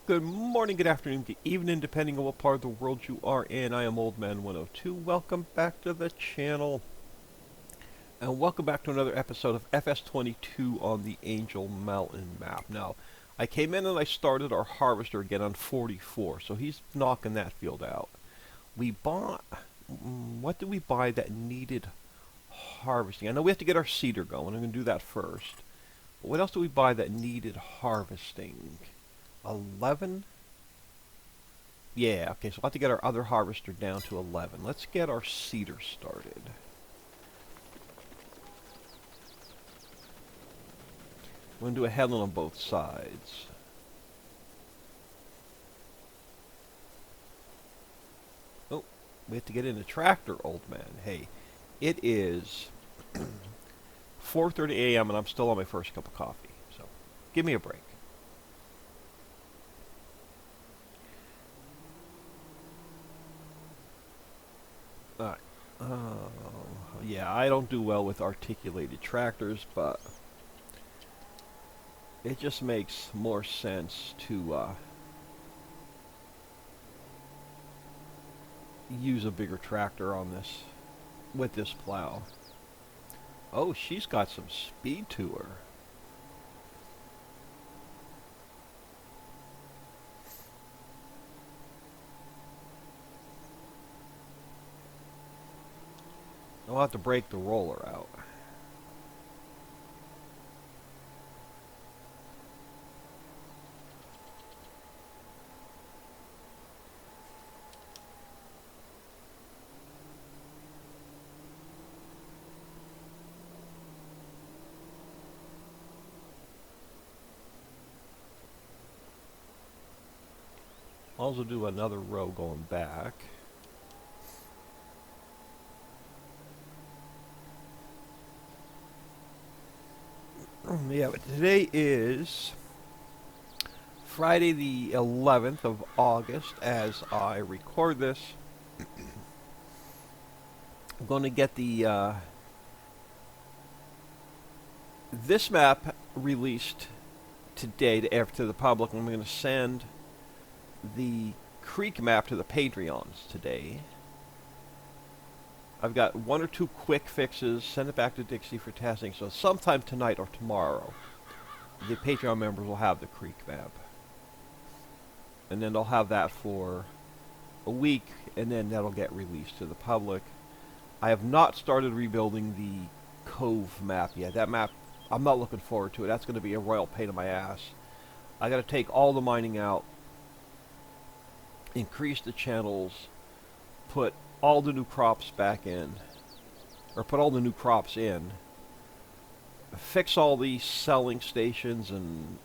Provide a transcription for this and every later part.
Good morning, good afternoon, good evening, depending on what part of the world you are in. I am Old Man 102. Welcome back to the channel. And welcome back to another episode of FS22 on the Angel Mountain map. Now, I came in and I started our harvester again on 44, so he's knocking that field out. We bought... what did we buy that needed harvesting? I know we have to get our cedar going. I'm going to do that first. But what else did we buy that needed harvesting? 11? Yeah, okay, so I'll have to get our other harvester down to 11. Let's get our cedar started. I'm going to do a headland on both sides. Oh, we have to get in the tractor, old man. Hey, it is 4:30 a.m. and I'm still on my first cup of coffee, so give me a break. Alright. Yeah, I don't do well with articulated tractors, but it just makes more sense to use a bigger tractor on this, with this plow. Oh, she's got some speed to her. I'll have to break the roller out. I'll also do another row going back. Yeah, but today is Friday the 11th of August as I record this. I'm going to get the this map released today to the public. I'm going to send the creek map to the Patreons today. I've got one or two quick fixes, send it back to Dixie for testing, so sometime tonight or tomorrow, the Patreon members will have the creek map. And then they'll have that for a week, and then that'll get released to the public. I have not started rebuilding the Cove map yet. That map, I'm not looking forward to it. That's going to be a royal pain in my ass. I got to take all the mining out, increase the channels, put all the new crops back in, or put all the new crops in, fix all the selling stations and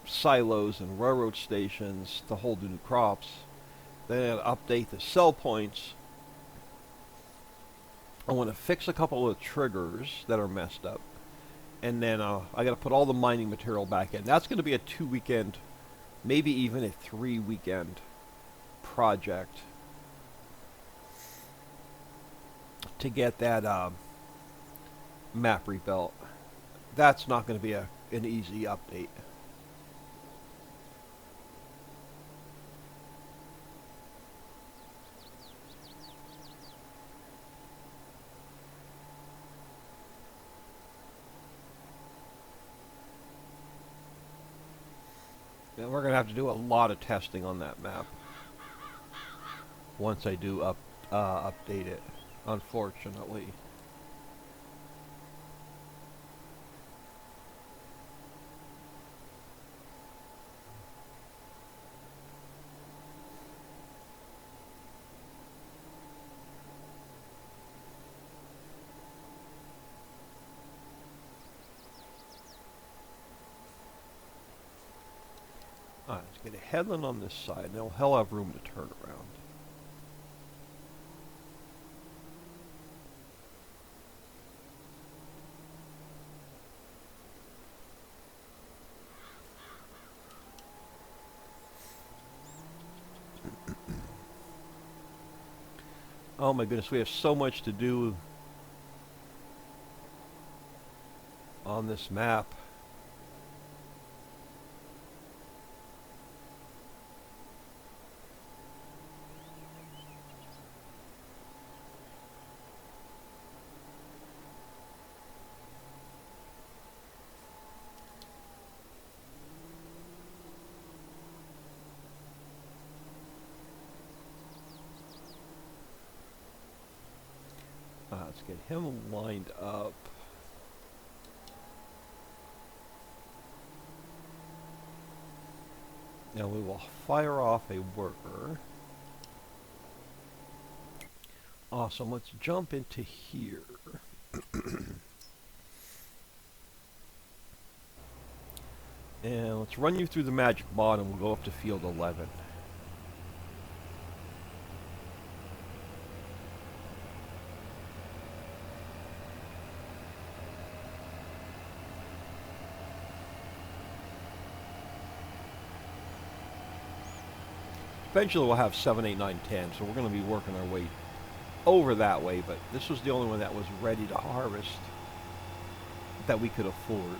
silos and railroad stations to hold the new crops, then update the sell points. I want to fix a couple of triggers that are messed up, and then I got to put all the mining material back in. That's going to be a 2-weekend, maybe even a 3-weekend project to get that map rebuilt. That's not going to be an easy update. And we're going to have to do a lot of testing on that map once I do update it, unfortunately. Alright, let's get a headland on this side. Now he'll have room to turn around. Oh my goodness, we have so much to do on this map. Let's get him lined up. Now we will fire off a worker. Awesome, let's jump into here. And let's run you through the magic mod and we'll go up to field 11. Eventually we'll have 7, 8, 9, 10, so we're going to be working our way over that way, but this was the only one that was ready to harvest that we could afford.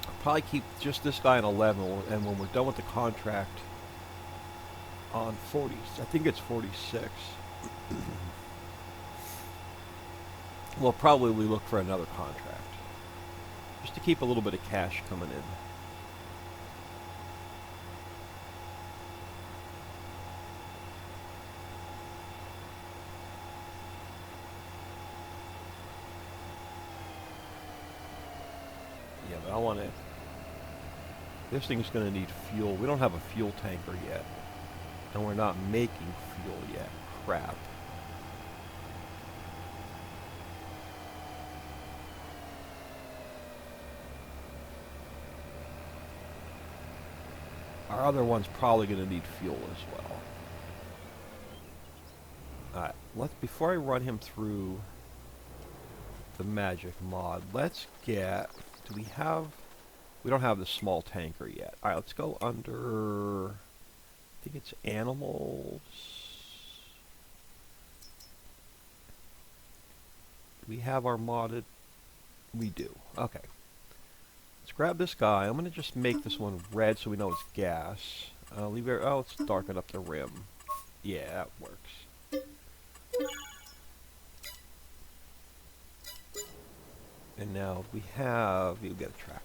I'll probably keep just this guy on 11, and when we're done with the contract on 40, I think it's 46, we'll probably look for another contract. Just to keep a little bit of cash coming in. Yeah, but I want to... This thing's going to need fuel. We don't have a fuel tanker yet. And we're not making fuel yet. Crap. Our other one's probably going to need fuel as well. Alright, before I run him through the magic mod, let's get... Do we have... We don't have the small tanker yet. Alright, let's go under... I think it's animals. Do we have our modded? We do. Okay. Let's grab this guy. I'm going to just make this one red so we know it's gas. Leave it... Oh, let's darken up the rim. Yeah, that works. And now we have... You get a tractor.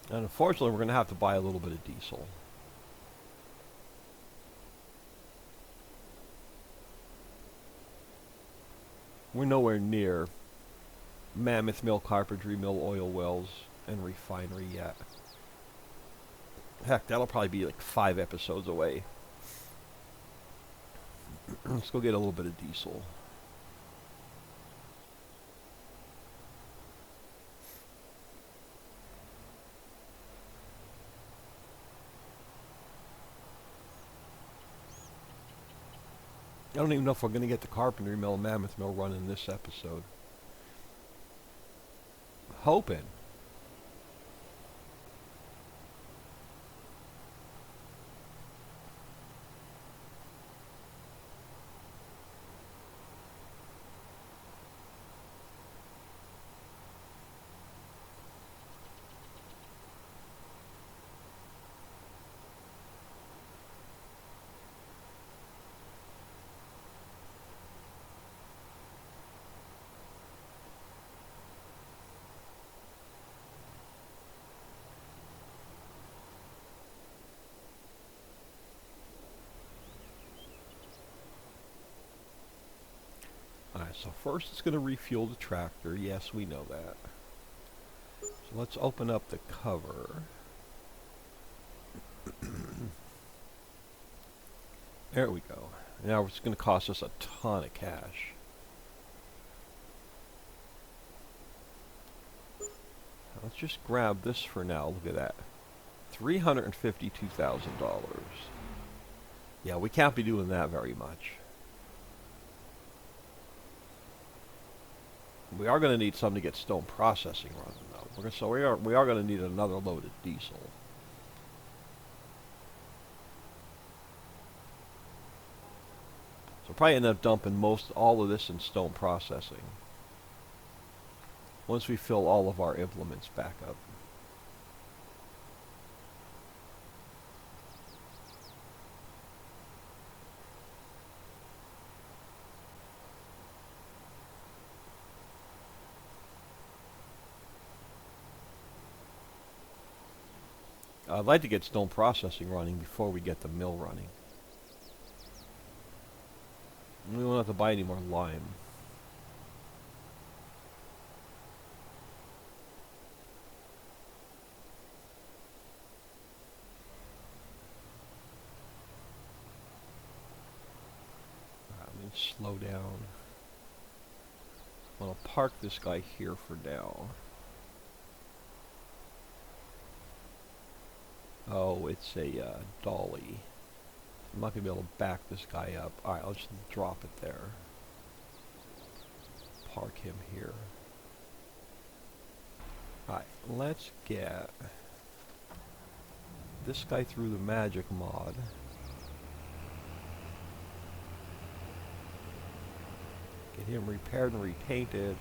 And unfortunately, we're going to have to buy a little bit of diesel. We're nowhere near Mammoth Mill, Carpentry Mill, oil wells, and refinery yet. Heck, that'll probably be like 5 episodes away. Let's go get a little bit of diesel. I don't even know if we're going to get the Carpentry Mill and Mammoth Mill running this episode. Hoping. Alright, so first it's going to refuel the tractor. Yes, we know that. So let's open up the cover. There we go. Now it's going to cost us a ton of cash. Let's just grab this for now. Look at that. $352,000. Yeah, we can't be doing that very much. We are going to need something to get stone processing running though. So we are going to need another load of diesel. So probably end up dumping all of this in stone processing. Once we fill all of our implements back up. I'd like to get stone processing running before we get the mill running. We won't have to buy any more lime. Let me slow down. I'll park this guy here for now. Oh, it's a dolly. I'm not going to be able to back this guy up. Alright, I'll just drop it there. Park him here. Alright, let's get this guy through the magic mod. Get him repaired and repainted.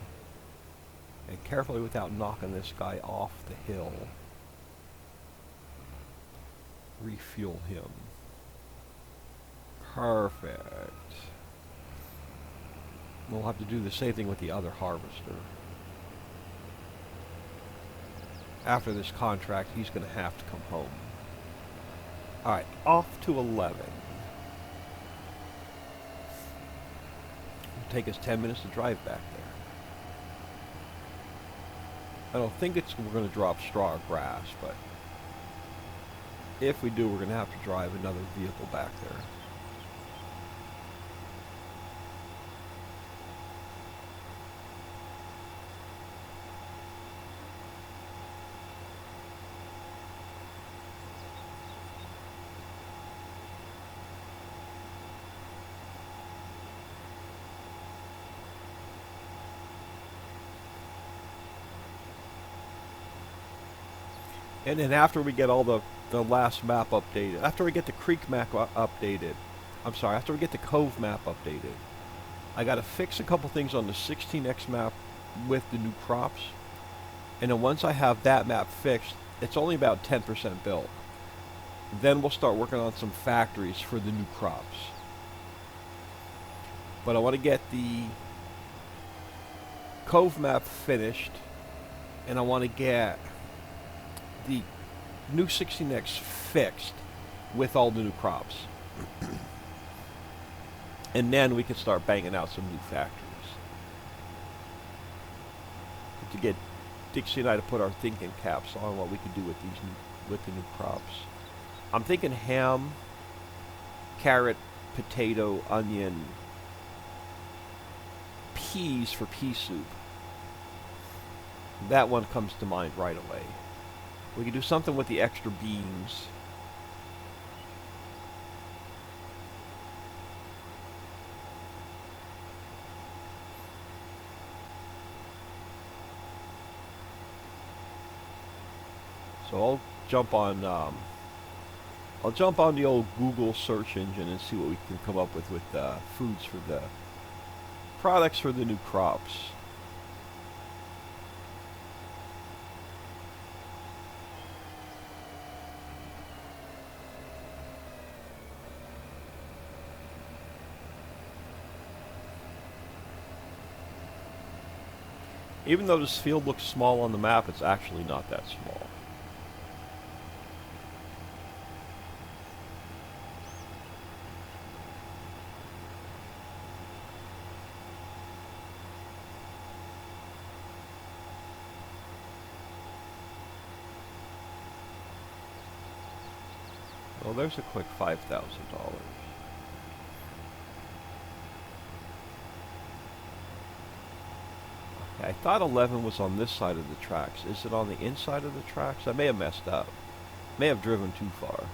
And carefully, without knocking this guy off the hill, refuel him. Perfect. We'll have to do the same thing with the other harvester. After this contract, he's going to have to come home. Alright, off to 11. It'll take us 10 minutes to drive back there. I don't think we're going to drop straw or grass, but if we do, we're going to have to drive another vehicle back there. And then after we get all the last map updated, after we get the creek map updated, I'm sorry, after we get the cove map updated, I got to fix a couple things on the 16X map with the new crops. And then once I have that map fixed, it's only about 10% built. Then we'll start working on some factories for the new crops. But I want to get the cove map finished, and I want to get the new 16X fixed with all the new crops. And then we can start banging out some new factories. To get Dixie and I to put our thinking caps on what we could do with the new crops. I'm thinking ham, carrot, potato, onion, peas for pea soup. That one comes to mind right away. We could do something with the extra beans. So I'll jump on the old Google search engine and see what we can come up with foods for the products for the new crops. Even though this field looks small on the map, it's actually not that small. Well, there's a quick $5,000. I thought 11 was on this side of the tracks. Is it on the inside of the tracks? I may have messed up. May have driven too far.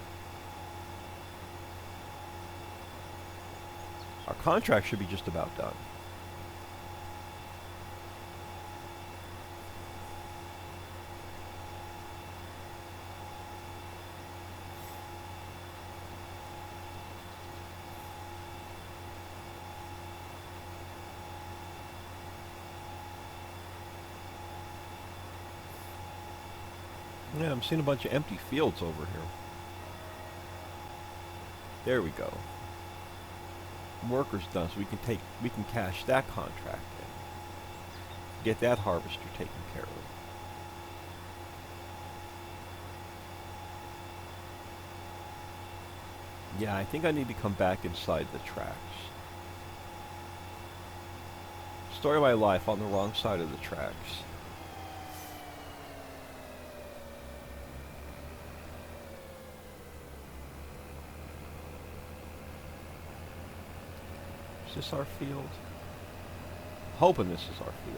Our contract should be just about done. Yeah, I'm seeing a bunch of empty fields over here. There we go. Workers done, so we can cash that contract in. Get that harvester taken care of. Yeah, I think I need to come back inside the tracks. Story of my life on the wrong side of the tracks. Is this our field? Hoping this is our field.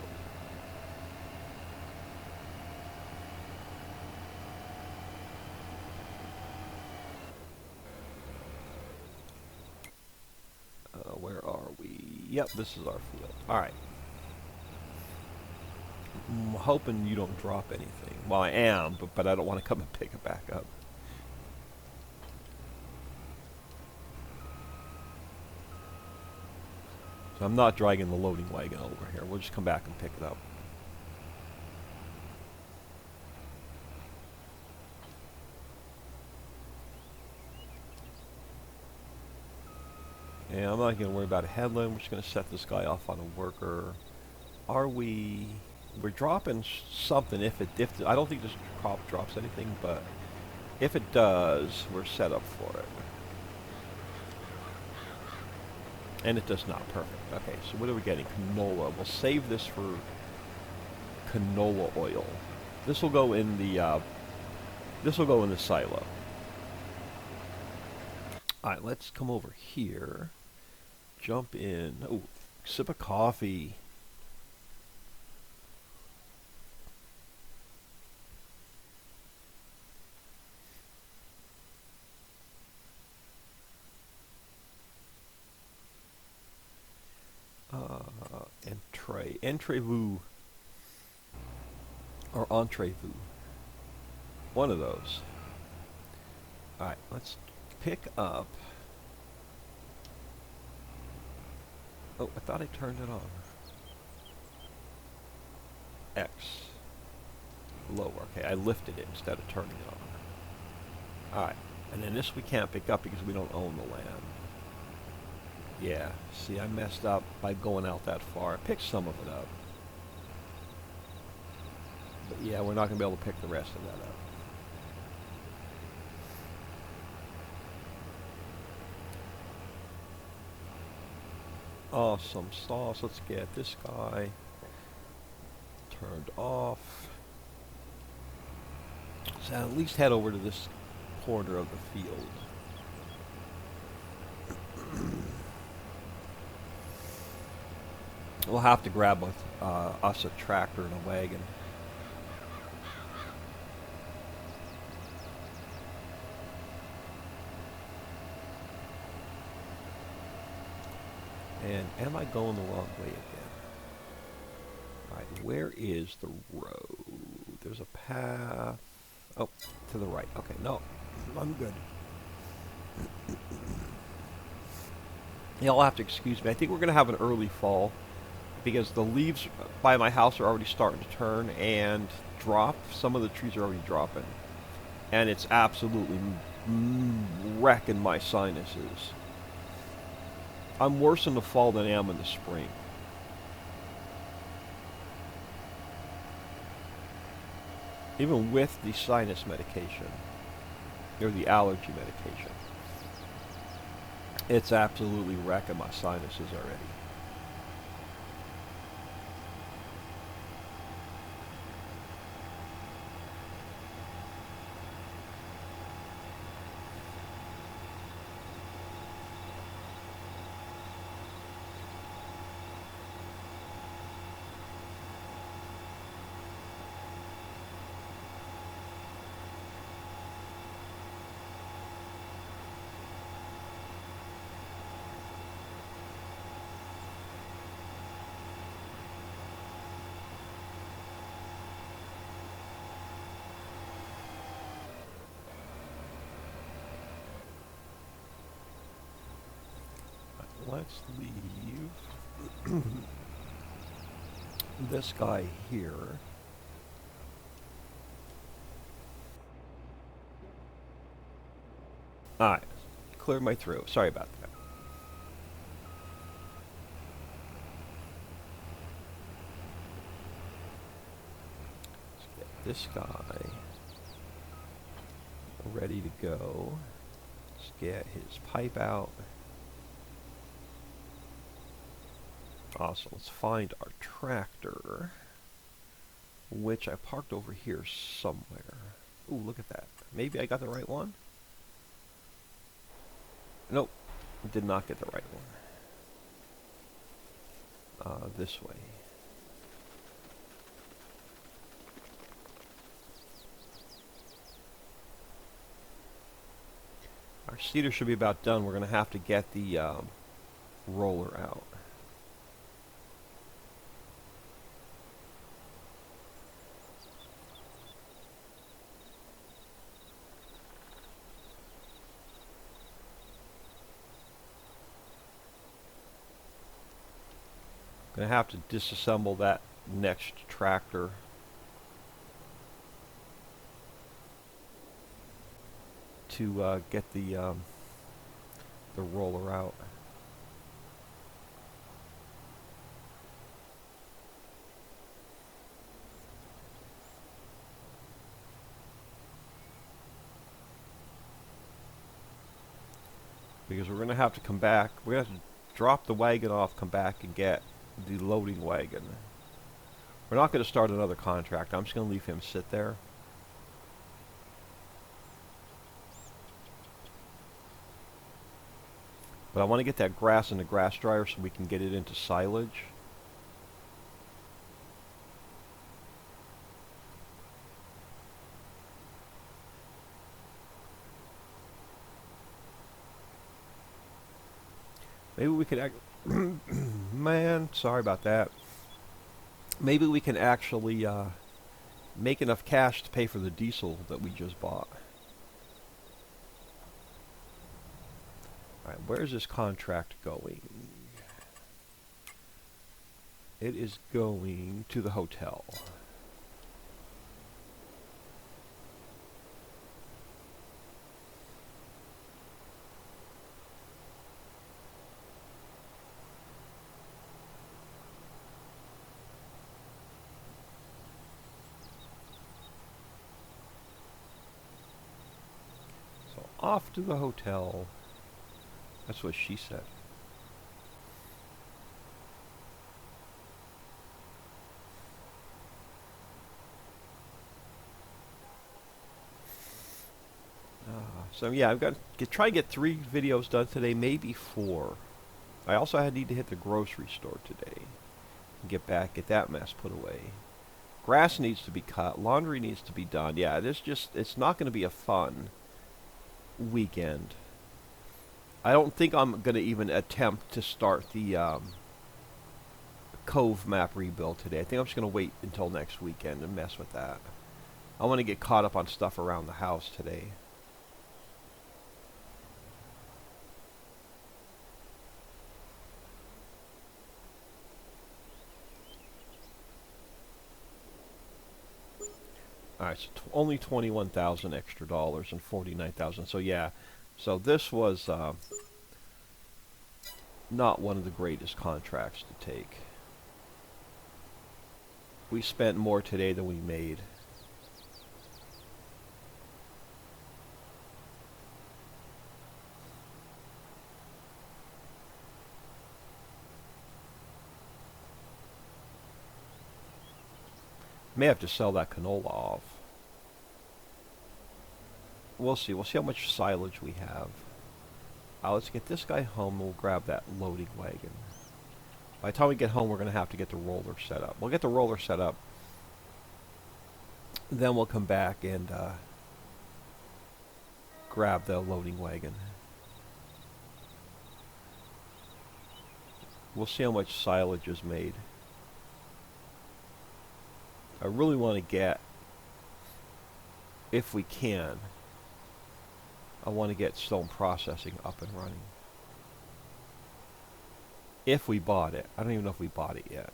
Where are we? Yep, this is our field. Alright. I'm hoping you don't drop anything. Well, I am, but I don't want to come and pick it back up. So I'm not dragging the loading wagon over here. We'll just come back and pick it up. And I'm not going to worry about a headland. We're just going to set this guy off on a worker. Are we... We're dropping something if I don't think this crop drops anything, but if it does, we're set up for it. And it does not. Perfect. Okay, so what are we getting? Canola. We'll save this for canola oil. This will go in the silo. Alright, let's come over here. Jump in. Oh, sip of coffee. Entree-vous. Or entree-vous. One of those. Alright, let's pick up... Oh, I thought I turned it on. X. Lower. Okay, I lifted it instead of turning it on. Alright, and then this we can't pick up because we don't own the land. Yeah, see, I messed up by going out that far. I picked some of it up. But yeah, we're not going to be able to pick the rest of that up. Awesome sauce. Let's get this guy turned off. So at least head over to this corner of the field. We'll have to grab us a tractor and a wagon. And am I going the wrong way again? Alright, where is the road? There's a path. Oh, to the right. Okay, no, I'm good. You'll have to excuse me. I think we're going to have an early fall because the leaves by my house are already starting to turn and drop. Some of the trees are already dropping. And it's absolutely wrecking my sinuses. I'm worse in the fall than I am in the spring. Even with the sinus medication, or the allergy medication, it's absolutely wrecking my sinuses already. Let's leave this guy here. Alright, cleared my throat. Sorry about that. Let's get this guy ready to go. Let's get his pipe out. Awesome. Let's find our tractor, which I parked over here somewhere. Ooh, look at that. Maybe I got the right one? Nope. Did not get the right one. This way. Our seeder should be about done. We're going to have to get the roller out. Going to have to disassemble that next tractor. To get the roller out. Because we're going to have to come back. We're going to have to drop the wagon off, come back and get the loading wagon. We're not going to start another contract. I'm just going to leave him sit there. But I want to get that grass in the grass dryer so we can get it into silage. Maybe we could man, sorry about that. Maybe we can actually make enough cash to pay for the diesel that we just bought. Alright, where's this contract going? It is going to the hotel. So off to the hotel. That's what she said. So yeah, I've got to try to get 3 videos done today, maybe 4. I also need to hit the grocery store today and get that mess put away. Grass needs to be cut. Laundry needs to be done. Yeah, it's not going to be a fun weekend. I don't think I'm going to even attempt to start the Cove map rebuild today. I think I'm just going to wait until next weekend and mess with that. I want to get caught up on stuff around the house today. Alright, so only 21,000 extra dollars and 49,000. So yeah, so this was not one of the greatest contracts to take. We spent more today than we made. May have to sell that canola off. We'll see. We'll see how much silage we have. Let's get this guy home and we'll grab that loading wagon. By the time we get home, we're going to have to get the roller set up. We'll get the roller set up. Then we'll come back and grab the loading wagon. We'll see how much silage is made. I really want to get, if we can, I want to get stone processing up and running. If we bought it. I don't even know if we bought it yet.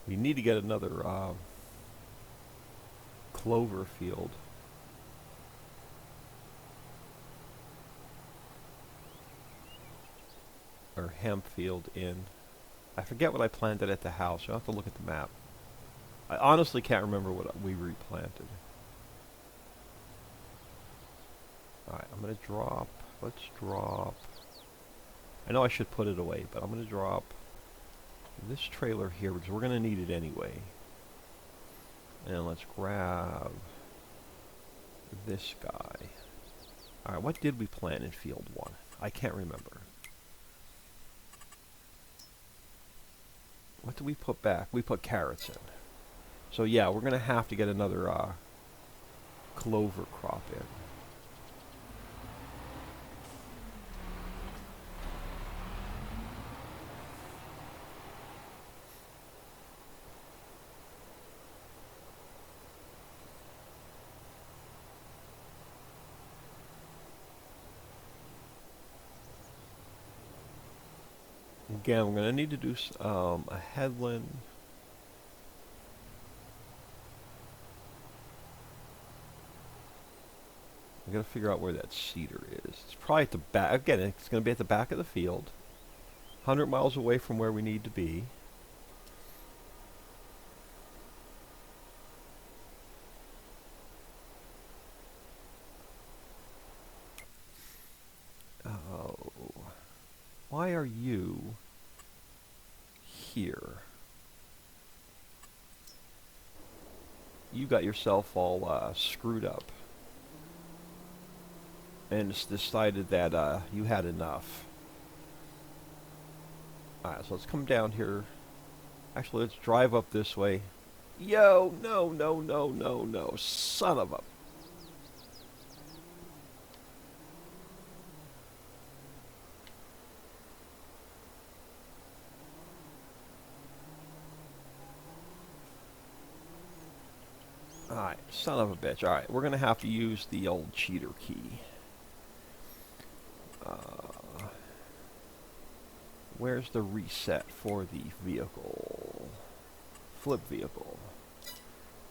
We need to get another clover field. Or hemp field in. I forget what I planted at the house. You'll have to look at the map. I honestly can't remember what we replanted. Alright, I'm going to drop. Let's drop. I know I should put it away, but I'm going to drop this trailer here because we're going to need it anyway. And let's grab this guy. Alright, what did we plant in field 1? I can't remember. What did we put back? We put carrots in. So yeah, we're going to have to get another clover crop in. Again, we're going to need to do a headland. I got to figure out where that cedar is. It's probably at the back. Again, it's going to be at the back of the field. 100 miles away from where we need to be. Oh. Why are you here? You got yourself all screwed up. And it's decided that you had enough. Alright, so let's come down here. Actually, let's drive up this way. Yo, no, no, no, no, no. Son of a... Alright, son of a bitch. Alright, we're going to have to use the old cheater key. Where's the reset for the vehicle? Flip vehicle.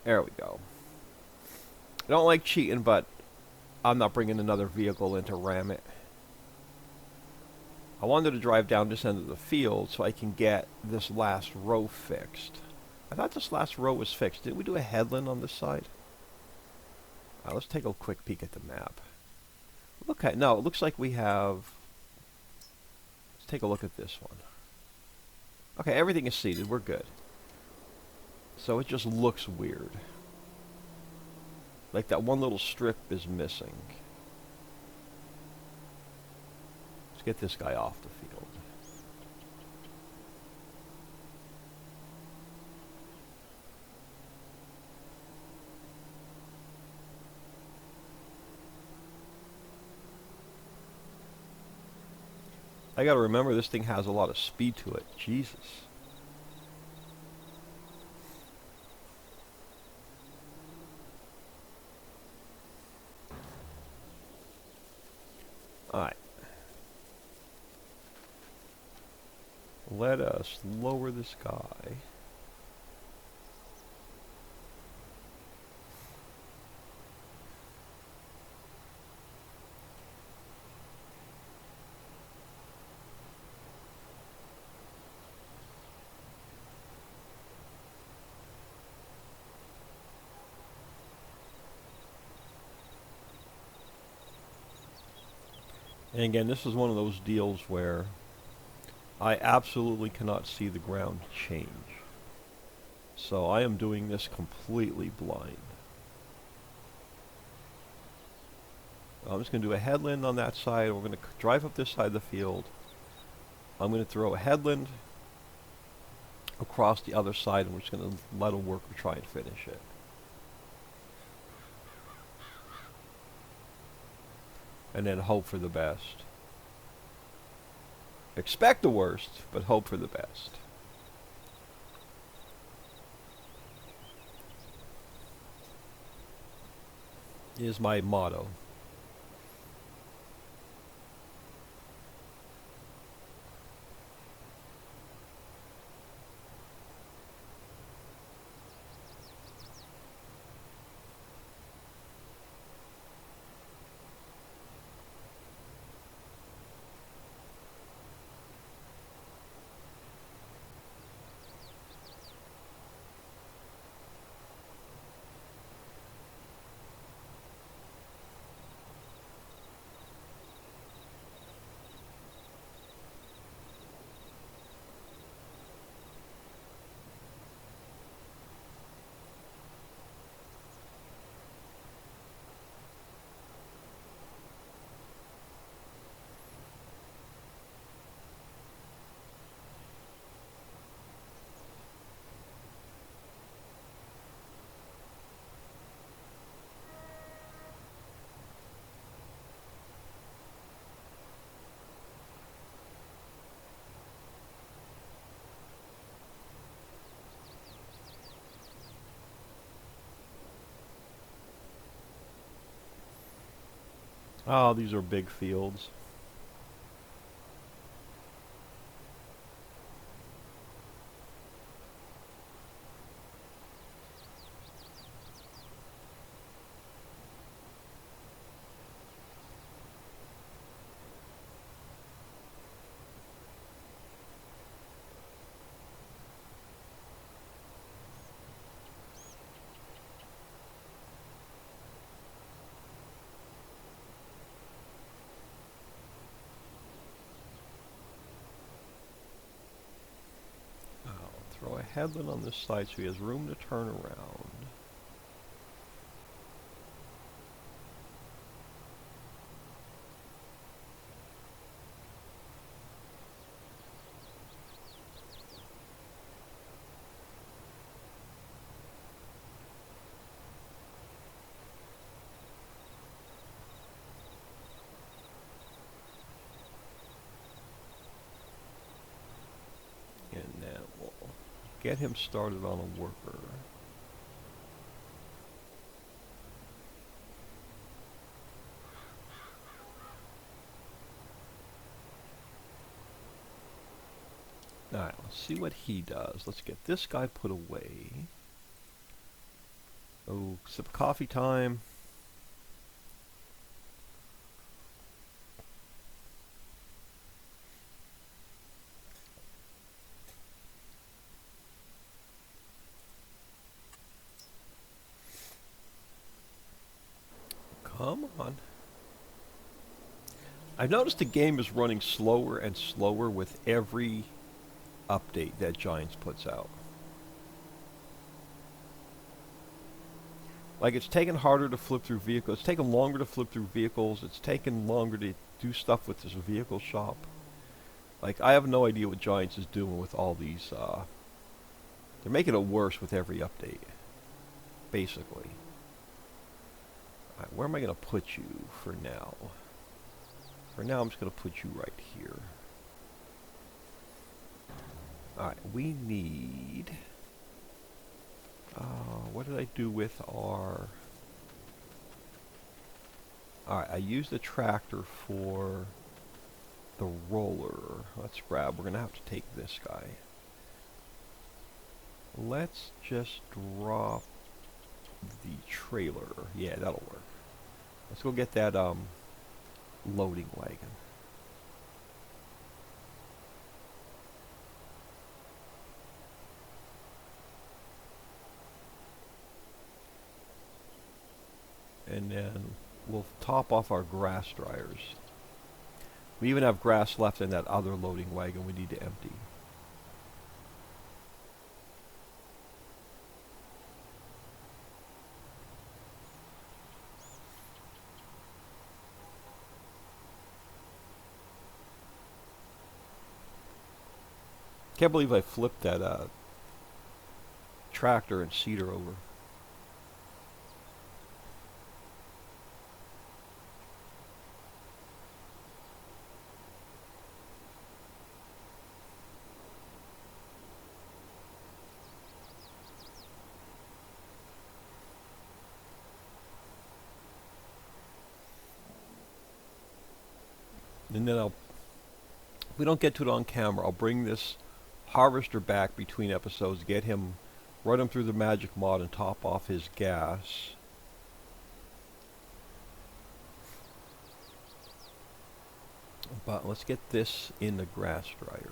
There we go. I don't like cheating, but I'm not bringing another vehicle in to ram it. I wanted to drive down this end of the field so I can get this last row fixed. I thought this last row was fixed. Did we do a headland on this side? Let's take a quick peek at the map. Okay, no, it looks like we have... Let's take a look at this one. Okay, everything is seated. We're good. So it just looks weird. Like that one little strip is missing. Let's get this guy off the field. I gotta remember this thing has a lot of speed to it. Jesus. Alright. Let us lower this guy. And again, this is one of those deals where I absolutely cannot see the ground change. So I am doing this completely blind. I'm just going to do a headland on that side. We're going to drive up this side of the field. I'm going to throw a headland across the other side, and we're just going to let a worker try and finish it. And then hope for the best. Expect the worst, but hope for the best. Is my motto. Oh, these are big fields. I'll throw a headland on this side so he has room to turn around. And then we'll get him started on a worker. Alright, let's see what he does. Let's get this guy put away. Oh, sip of coffee time. Come on. I've noticed the game is running slower and slower with every update that Giants puts out. Like, it's taken harder to flip through vehicles. It's taken longer to flip through vehicles. It's taken longer to do stuff with this vehicle shop. Like, I have no idea what Giants is doing with all these, they're making it worse with every update, basically. Alright, where am I going to put you for now? For now, I'm just going to put you right here. Alright, we need... what did I do with our... Alright, I used the tractor for the roller. Let's grab... We're going to have to take this guy. Let's just drop the trailer. Yeah, that'll work. Let's go get that, loading wagon. And then we'll top off our grass dryers. We even have grass left in that other loading wagon we need to empty. Can't believe I flipped that tractor and cedar over. And then if we don't get to it on camera, I'll bring this harvester back between episodes, get him, run him through the magic mod and top off his gas. But let's get this in the grass dryers.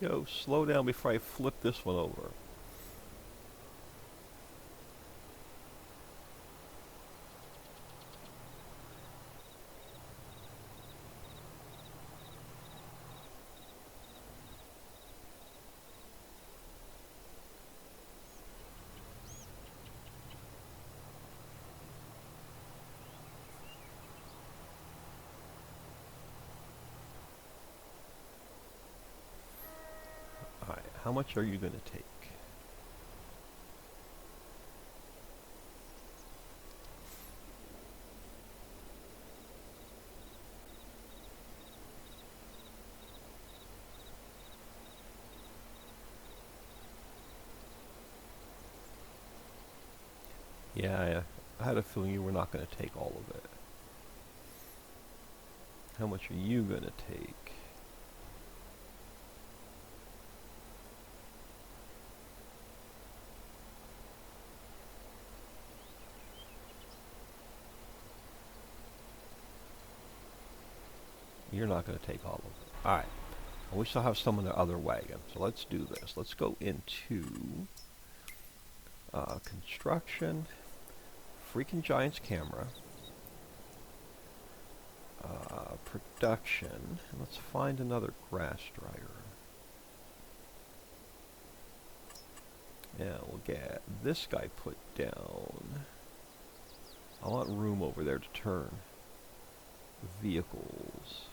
Yo, slow down before I flip this one over. How much are you going to take? Yeah, I had a feeling you were not going to take all of it. How much are you going to take? You're not going to take all of it. Alright. We still have some in the other wagon. So let's do this. Let's go into construction, freaking Giants camera, production, and let's find another grass dryer. Yeah, we'll get this guy put down. I want room over there to turn. Vehicles.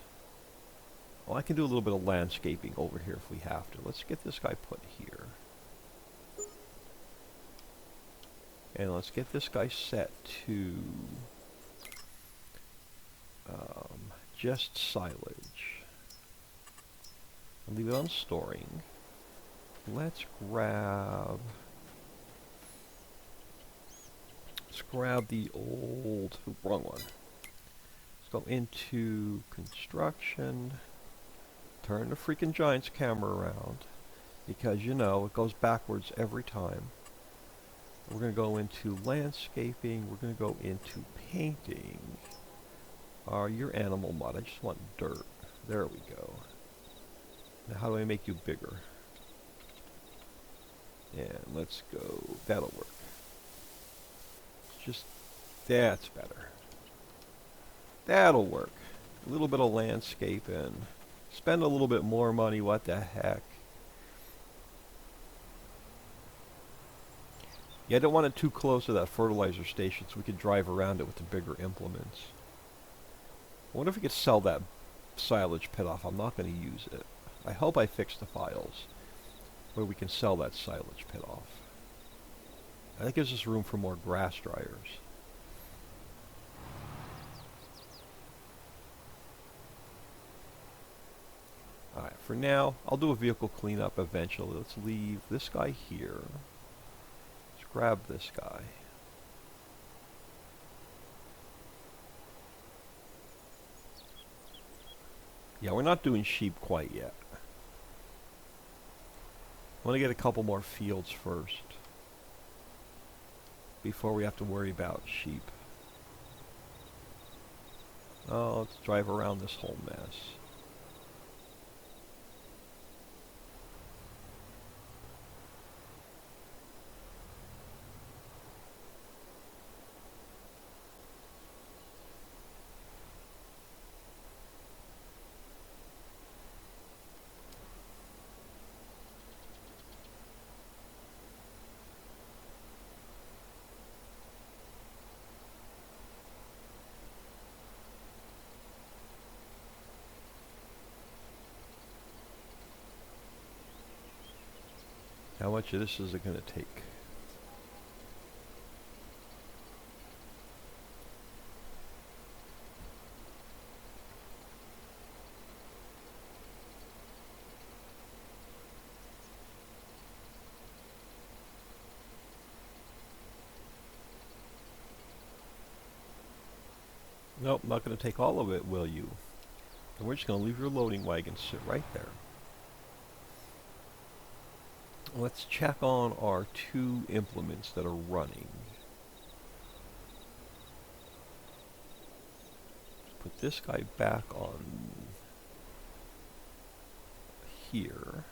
Well, I can do a little bit of landscaping over here if we have to. Let's get this guy put here. And let's get this guy set to just silage. I'll leave it on storing. Let's grab the old, wrong one. Let's go into construction. Turn the freaking Giants camera around, because you know it goes backwards every time. We're going to go into landscaping. We're going to go into painting. Your animal mod. I just want dirt. There we go. Now how do I make you bigger? And let's go. That'll work. Just, that's better. That'll work. A little bit of landscaping. Spend a little bit more money, what the heck. Yeah, I don't want it too close to that fertilizer station so we could drive around it with the bigger implements. I wonder if we could sell that silage pit off. I'm not going to use it. I hope I fixed the files where we can sell that silage pit off. That gives us room for more grass dryers. Alright, for now, I'll do a vehicle cleanup eventually. Let's leave this guy here. Let's grab this guy. Yeah, we're not doing sheep quite yet. I want to get a couple more fields first before we have to worry about sheep. Oh, let's drive around this whole mess. How much of this is it going to take? Nope, not going to take all of it, will you? And we're just going to leave your loading wagon sit right there. Let's check on our two implements that are running. Put this guy back on here.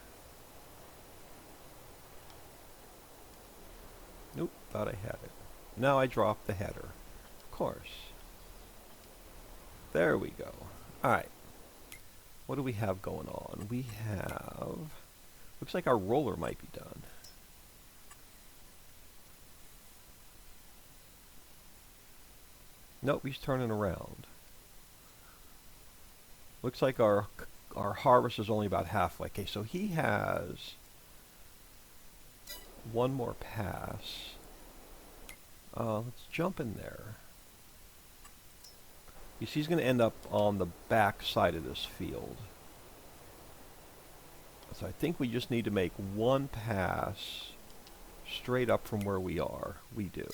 Nope, thought I had it. Now I dropped the header. Of course. There we go. Alright. What do we have going on? We have... Looks like our roller might be done. Nope, he's turning around. Looks like our harvest is only about halfway. Okay, so he has one more pass. Let's jump in there. You see, he's going to end up on the back side of this field. So I think we just need to make one pass straight up from where we are. We do.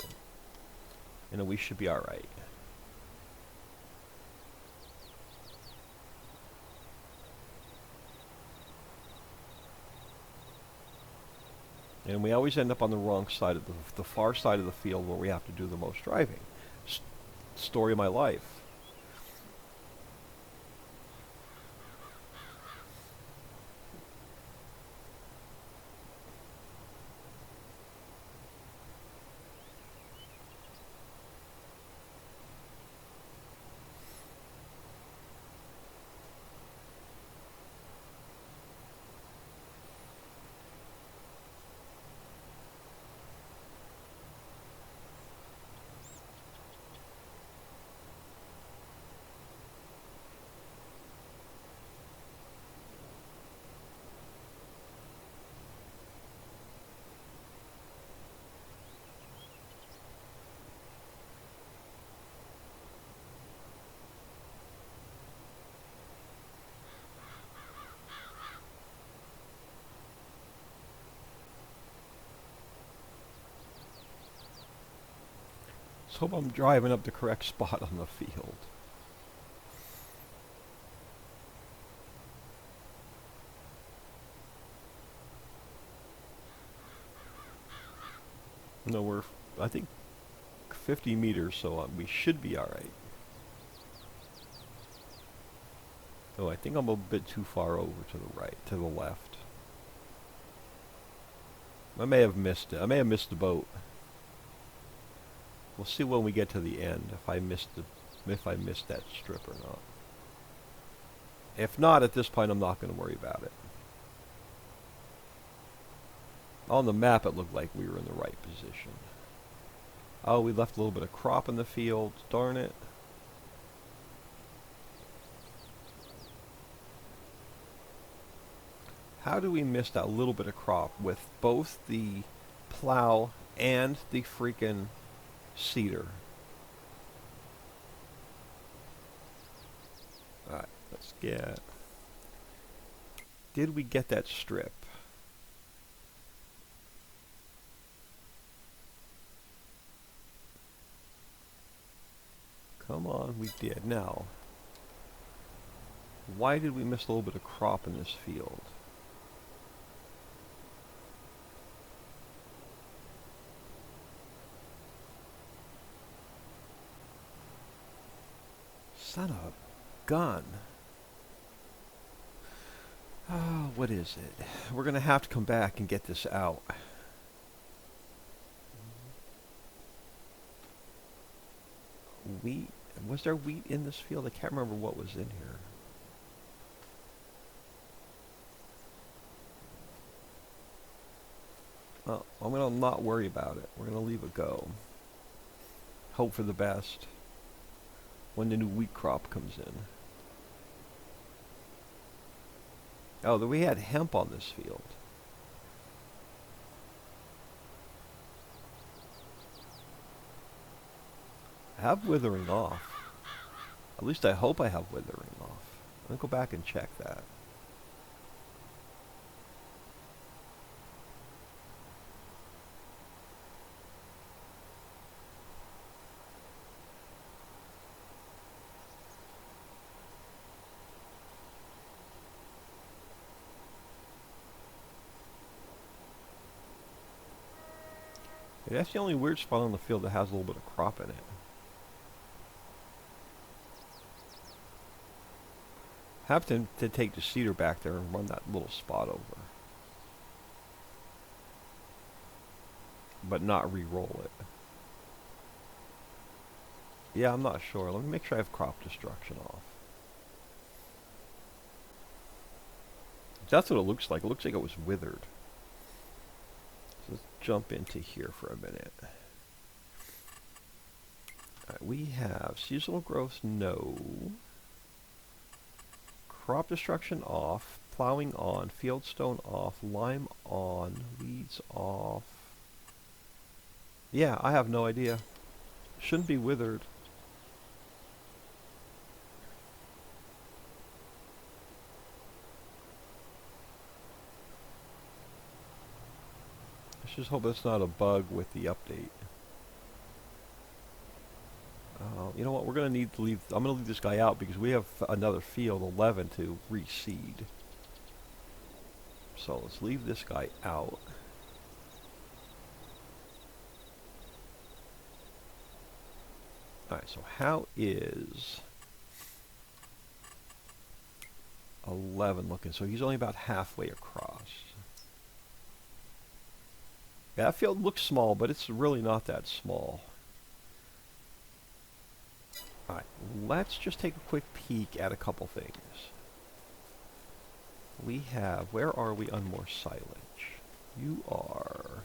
And then we should be alright. And we always end up on the wrong side of the far side of the field where we have to do the most driving. Story of my life. Let's hope I'm driving up the correct spot on the field. No, we're, I think, 50 meters, so we should be alright. Oh, I think I'm a bit too far over to the right, to the left. I may have missed it. I may have missed the boat. We'll see when we get to the end if I missed that strip or not. If not, at this point, I'm not going to worry about it. On the map, it looked like we were in the right position. Oh, we left a little bit of crop in the field. Darn it. How do we miss that little bit of crop with both the plow and the freaking seeder? Alright, let's get... Did we get that strip? Come on, we did. Now, why did we miss a little bit of crop in this field? Son of a gun. Oh, what is it? We're going to have to come back and get this out. Wheat? Was there wheat in this field? I can't remember what was in here. Well, I'm going to not worry about it. We're going to leave it go. Hope for the best when the new wheat crop comes in. Oh, we had hemp on this field. I have withering off. At least I hope I have withering off. I'll go back and check that. Yeah, that's the only weird spot on the field that has a little bit of crop in it. Have to take the seeder back there and run that little spot over. But not re-roll it. Yeah, I'm not sure. Let me make sure I have crop destruction off. That's what it looks like. It looks like it was withered. So let's jump into here for a minute. Alright, we have seasonal growth, no. Crop destruction off, plowing on, fieldstone off, lime on, weeds off. Yeah, I have no idea. Shouldn't be withered. Let's just hope it's not a bug with the update. You know what? We're going to need to leave. I'm going to leave this guy out because we have another field 11 to reseed. So let's leave this guy out. Alright, so how is 11 looking? So he's only about halfway across. Yeah, that field looks small, but it's really not that small. Alright, let's just take a quick peek at a couple things. We have, where are we on more silage? You are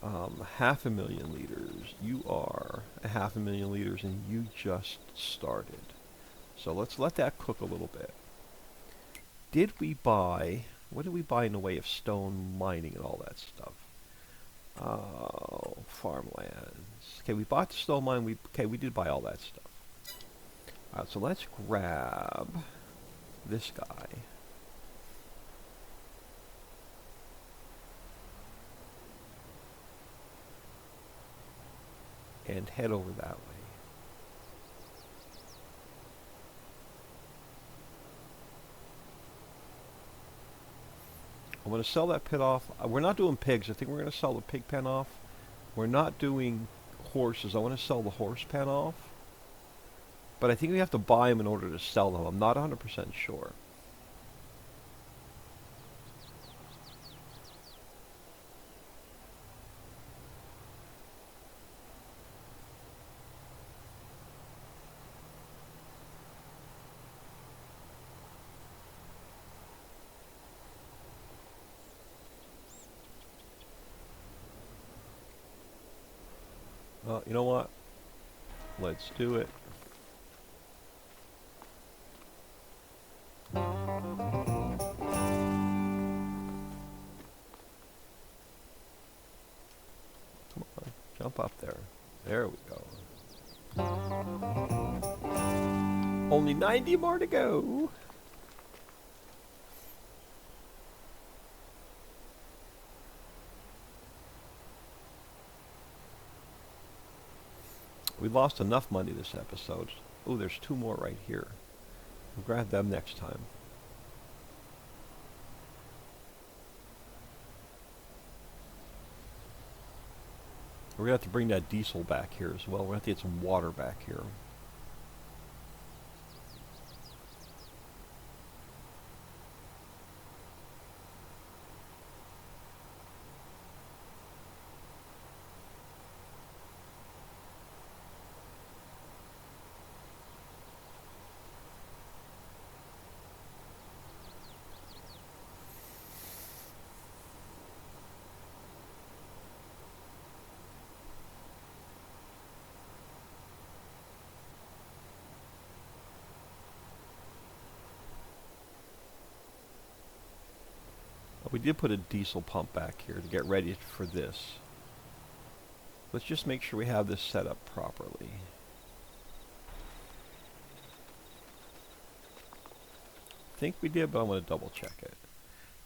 500,000 liters. You are 500,000 liters, and you just started. So let's let that cook a little bit. Did we buy, what did we buy in the way of stone mining and all that stuff? Oh, farmlands. Okay, we bought the stone mine. We did buy all that stuff. Alright, so let's grab this guy. And head over that way. I'm going to sell that pit off. We're not doing pigs. I think we're going to sell the pig pen off. We're not doing horses. I want to sell the horse pen off. But I think we have to buy them in order to sell them. I'm not 100% sure. You know what? Let's do it. Come on, jump up there. There we go. Only 90 more to go. We lost enough money this episode. Oh, there's 2 more right here. We'll grab them next time. We're going to have to bring that diesel back here as well. We're going to have to get some water back here. We did put a diesel pump back here to get ready for this. Let's just make sure we have this set up properly. I think we did, but I'm going to double check it.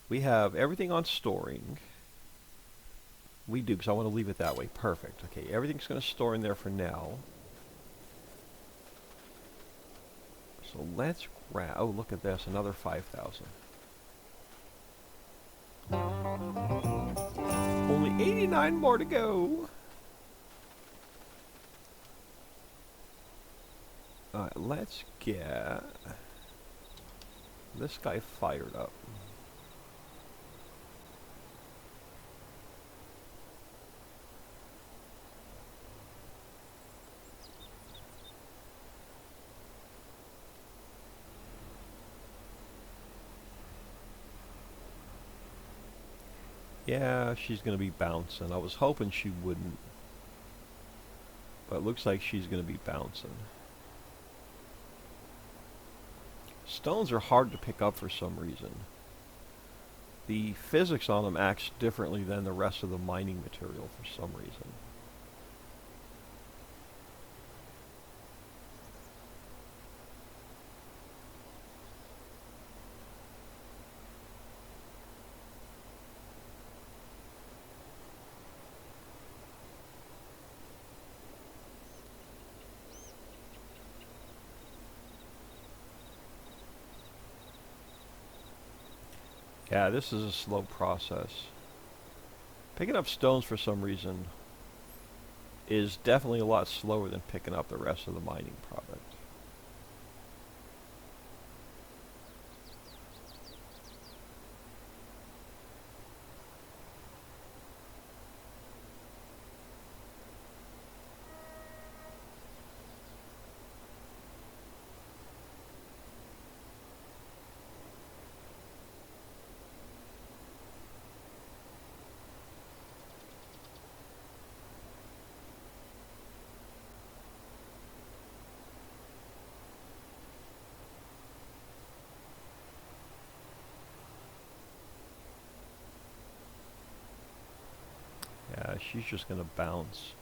We have everything on storing. We do, because I want to leave it that way. Perfect. Okay, everything's going to store in there for now. So let's grab... Oh, look at this. Another 5,000. Only 89 more to go. Alright, let's get this guy fired up. Yeah, she's going to be bouncing. I was hoping she wouldn't. But it looks like she's going to be bouncing. Stones are hard to pick up for some reason. the physics on them acts differently than the rest of the mining material for some reason. Yeah, this is a slow process. Picking up stones for some reason is definitely a lot slower than picking up the rest of the mining product. Yeah, she's just gonna bounce.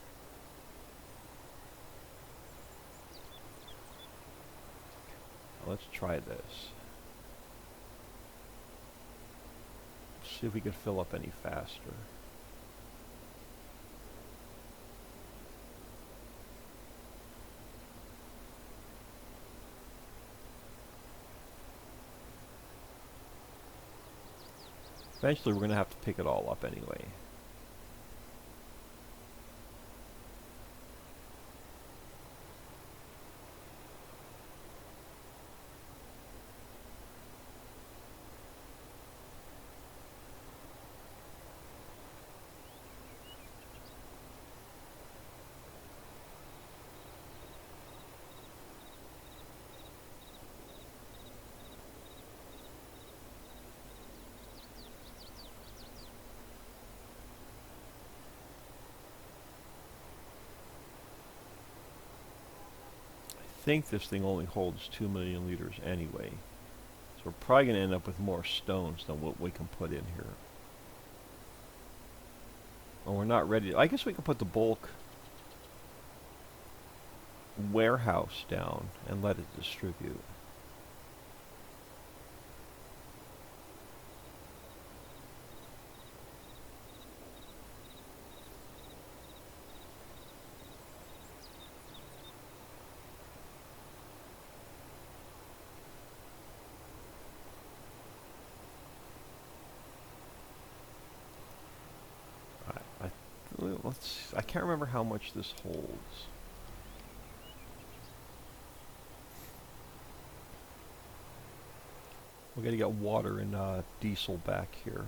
Let's try this. See if we can fill up any faster. Eventually we're gonna have to pick it all up anyway. I think this thing only holds 2 million liters anyway. So we're probably going to end up with more stones than what we can put in here. And we're not ready. I guess we can put the bulk warehouse down and let it distribute. I can't remember how much this holds. We got to get water and diesel back here.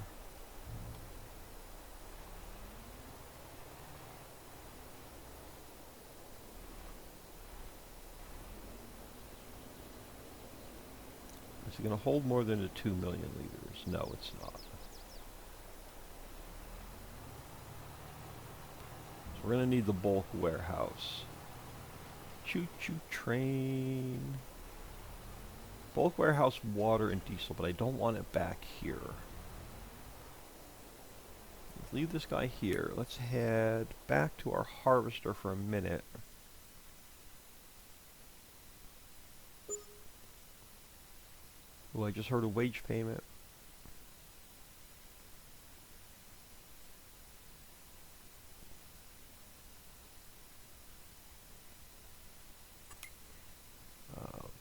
Is it going to hold more than the 2 million liters? No, it's not. We're going to need the bulk warehouse. Choo-choo train. Bulk warehouse, water, and diesel, but I don't want it back here. Let's leave this guy here. Let's head back to our harvester for a minute. Oh, I just heard a wage payment.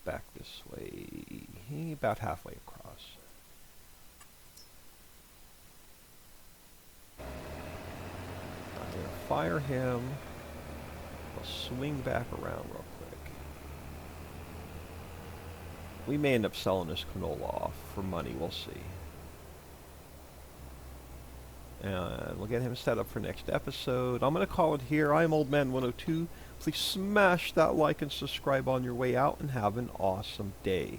Back this way, about halfway across. I'm going to fire him. I'll swing back around real quick. We may end up selling this canola off for money, we'll see. And we'll get him set up for next episode. I'm going to call it here. I'm Old Man 102. Please smash that like and subscribe on your way out and have an awesome day.